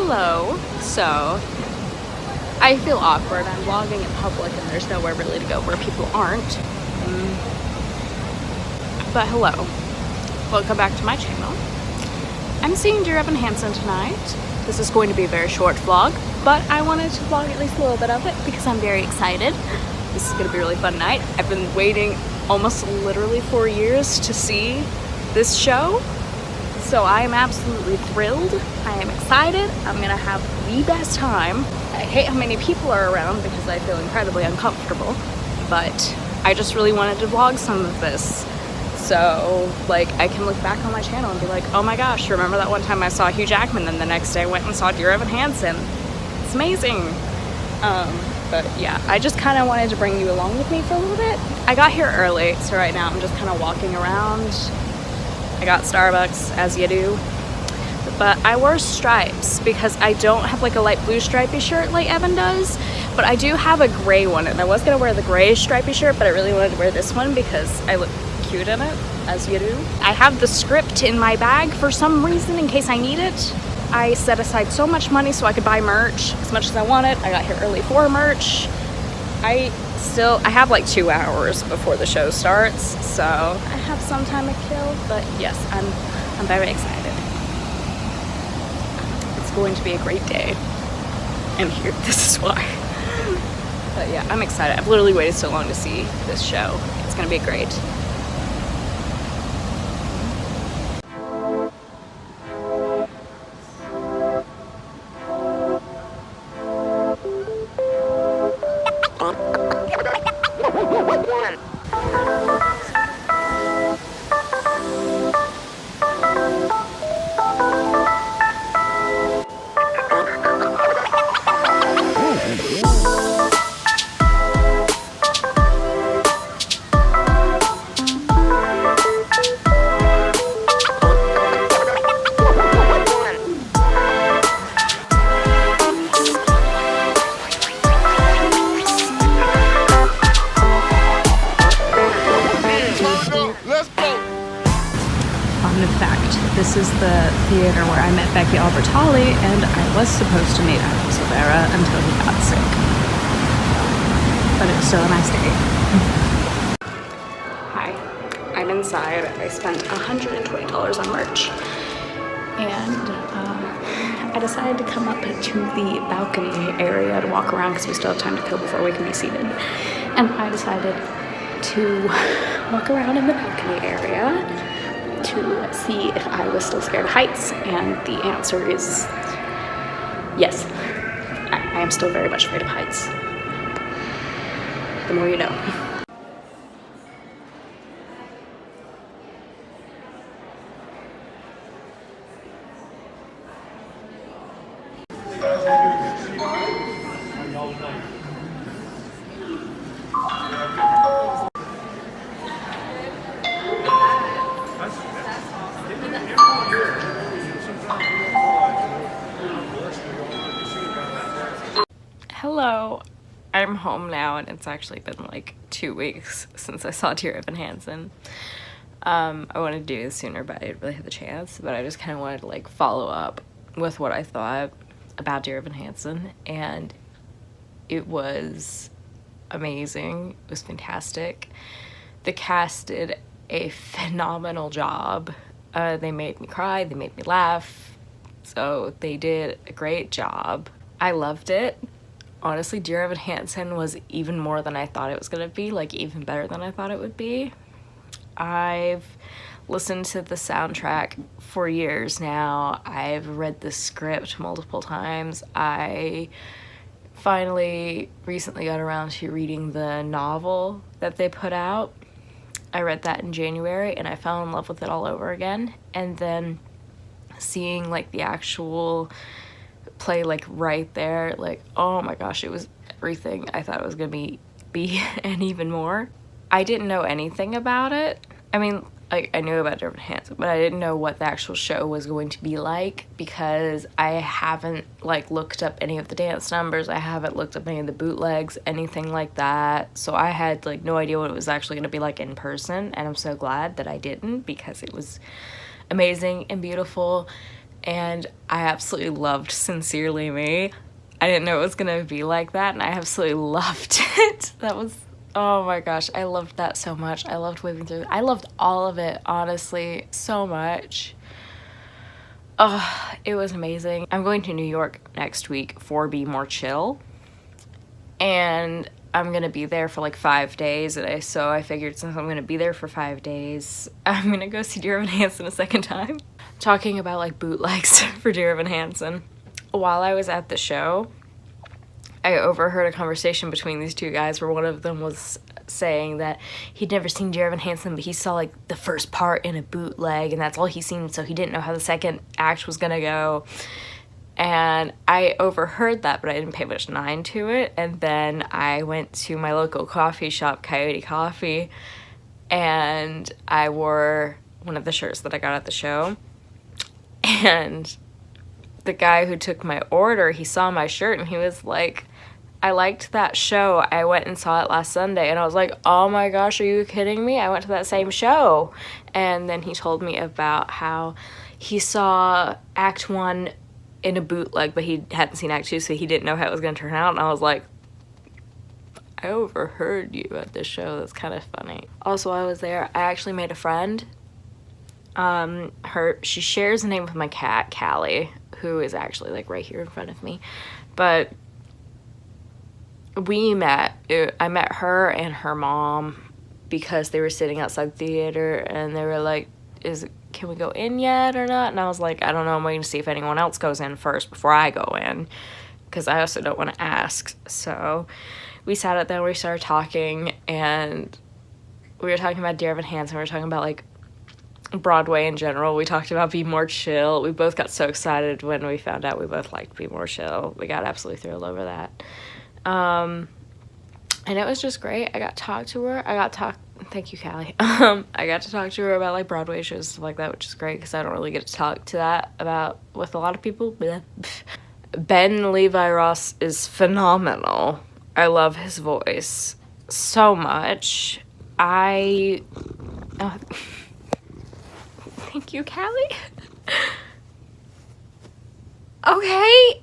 Hello. So, I feel awkward. I'm vlogging in public and there's nowhere really to go where people aren't. But hello. Welcome back to my channel. I'm seeing Dear Evan Hansen tonight. This is going to be a very short vlog, but I wanted to vlog at least a little bit of it because I'm very excited. This is going to be a really fun night. I've been waiting almost literally 4 years to see this show. So I am absolutely thrilled. I am excited. I'm gonna have the best time. I hate how many people are around because I feel incredibly uncomfortable, but I just really wanted to vlog some of this. So like I can look back on my channel and be like, oh my gosh, remember that one time I saw Hugh Jackman, then the next day I went and saw Dear Evan Hansen. It's amazing. But yeah, I just kind of wanted to bring you along with me for a little bit. I got here early, so right now I'm just kind of walking around. I got Starbucks, as you do, but I wore stripes because I don't have like a light blue stripy shirt like Evan does, but I do have a gray one, and I was gonna wear the gray stripy shirt, but I really wanted to wear this one because I look cute in it, as you do. I have the script in my bag for some reason in case I need it. I set aside so much money so I could buy merch as much as I wanted. I got here early for merch. I have like 2 hours before the show starts, so I have some time to kill, but yes, I'm very excited. It's going to be a great day, and here, this is why. But yeah, I'm excited. I've literally waited so long to see this show. It's gonna be great. Fun fact, this is the theater where I met Becky Albertalli, and I was supposed to meet Adam Silvera until he got sick. But it was still a nice day. Hi, I'm inside. I spent $120 on merch, and I decided to come up to the balcony area to walk around because we still have time to kill before we can be seated. And I decided to walk around in the balcony area to see if I was still scared of heights, and the answer is yes. I am still very much afraid of heights. The more you know. Hello, I'm home now, and it's actually been like 2 weeks since I saw Dear Evan Hansen. I wanted to do this sooner, but I didn't really have the chance, but I just kind of wanted to like follow up with what I thought about Dear Evan Hansen, and it was amazing. It was fantastic. The cast did a phenomenal job. They made me cry, they made me laugh, so they did a great job. I loved it. Honestly, Dear Evan Hansen was even more than I thought it was gonna be, like even better than I thought it would be. I've listened to the soundtrack for years now. I've read the script multiple times. I finally recently got around to reading the novel that they put out. I read that in January and I fell in love with it all over again. And then seeing like the actual play like right there, like oh my gosh, it was everything I thought it was gonna be and even more. I didn't know anything about it. I mean, I knew about Dear Evan Hansen, but I didn't know what the actual show was going to be like because I haven't like looked up any of the dance numbers. I haven't looked up any of the bootlegs, anything like that. So I had like no idea what it was actually going to be like in person, and I'm so glad that I didn't because it was amazing and beautiful and I absolutely loved Sincerely Me. I didn't know it was gonna be like that, and I absolutely loved it. That was, oh my gosh, I loved that so much. I loved Waving Through. I loved all of it, honestly, so much. Oh, it was amazing. I'm going to New York next week for Be More Chill, and I'm gonna be there for like 5 days, and so I figured since I'm gonna be there for 5 days, I'm gonna go see Dear Evan Hansen a second time. Talking about like bootlegs for Dear Evan Hansen. While I was at the show, I overheard a conversation between these two guys where one of them was saying that he'd never seen Dear Evan Hansen, but he saw like the first part in a bootleg, and that's all he's seen, so he didn't know how the second act was gonna go. And I overheard that, but I didn't pay much mind to it. And then I went to my local coffee shop, Coyote Coffee, and I wore one of the shirts that I got at the show. And the guy who took my order, he saw my shirt and he was like, I liked that show. I went and saw it last Sunday. And I was like, oh my gosh, are you kidding me? I went to that same show. And then he told me about how he saw Act 1 in a bootleg, but he hadn't seen Act 2, so he didn't know how it was going to turn out. And I was like, I overheard you at this show. That's kind of funny. Also, while I was there, I actually made a friend. She shares a name with my cat, Callie, who is actually like right here in front of me. But I met her and her mom because they were sitting outside the theater, and they were like, can we go in yet or not? And I was like, I don't know, I'm waiting to see if anyone else goes in first before I go in, because I also don't want to ask. So we sat out there, we started talking, and we were talking about Dear Evan Hansen, we were talking about like Broadway in general. We talked about Be More Chill. We both got so excited when we found out we both liked Be More Chill. We got absolutely thrilled over that. And it was just great. I got to talk to her. Thank you, Callie. I got to talk to her about like Broadway shows, stuff like that, which is great because I don't really get to talk to that about with a lot of people. Ben Levi Ross is phenomenal. I love his voice so much. Thank you, Callie. Okay.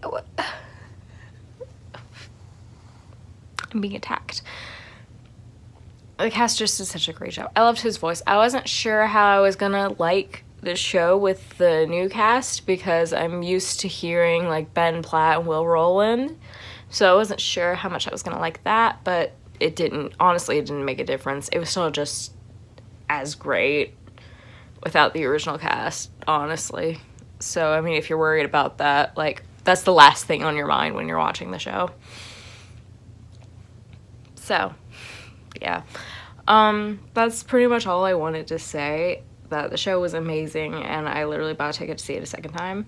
I'm being attacked. The cast just did such a great job. I loved his voice. I wasn't sure how I was gonna like the show with the new cast because I'm used to hearing like Ben Platt and Will Rowland, so I wasn't sure how much I was gonna like that, but it didn't make a difference. It was still just as great without the original cast, honestly. So I mean, if you're worried about that, like, that's the last thing on your mind when you're watching the show. So yeah, that's pretty much all I wanted to say. That the show was amazing, and I literally bought a ticket to see it a second time.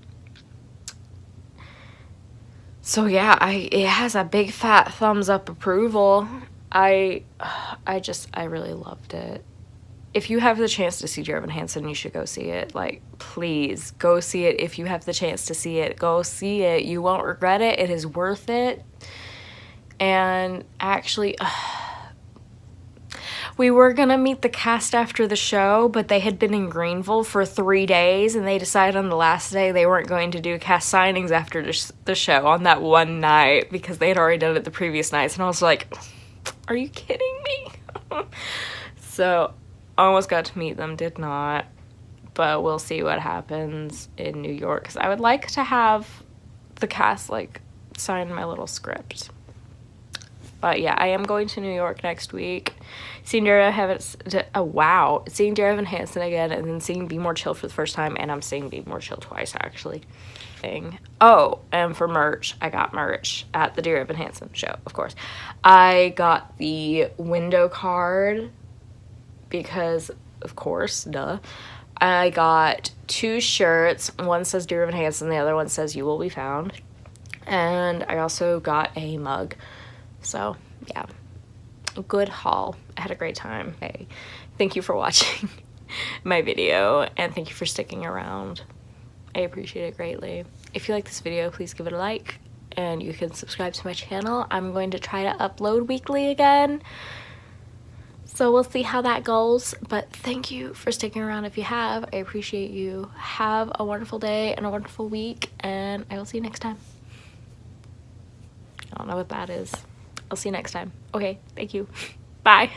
So yeah, it has a big fat thumbs up approval. I really loved it. If you have the chance to see Dear Evan Hansen, you should go see it. Like, please go see it. If you have the chance to see it, go see it. You won't regret it. It is worth it. And actually, we were gonna meet the cast after the show, but they had been in Greenville for 3 days, and they decided on the last day they weren't going to do cast signings after the show on that one night because they had already done it the previous nights. And I was like, are you kidding me? So I almost got to meet them, did not, but we'll see what happens in New York, because I would like to have the cast like sign my little script. But yeah, I am going to New York next week, seeing Dear Evan Hansen again, and then seeing Be More Chill for the first time, and I'm seeing Be More Chill twice, actually. Oh, and for merch, I got merch at the Dear Evan Hansen show, of course. I got the window card because, of course, duh. I got 2 shirts. One says Dear Evan Hansen, the other one says You Will Be Found. And I also got a mug. So, yeah, a good haul. I had a great time. Hey, thank you for watching my video, and thank you for sticking around. I appreciate it greatly. If you like this video, please give it a like, and you can subscribe to my channel. I'm going to try to upload weekly again. So we'll see how that goes, but thank you for sticking around if you have. I appreciate you. Have a wonderful day and a wonderful week, and I will see you next time. I don't know what that is. I'll see you next time. Okay, thank you. Bye.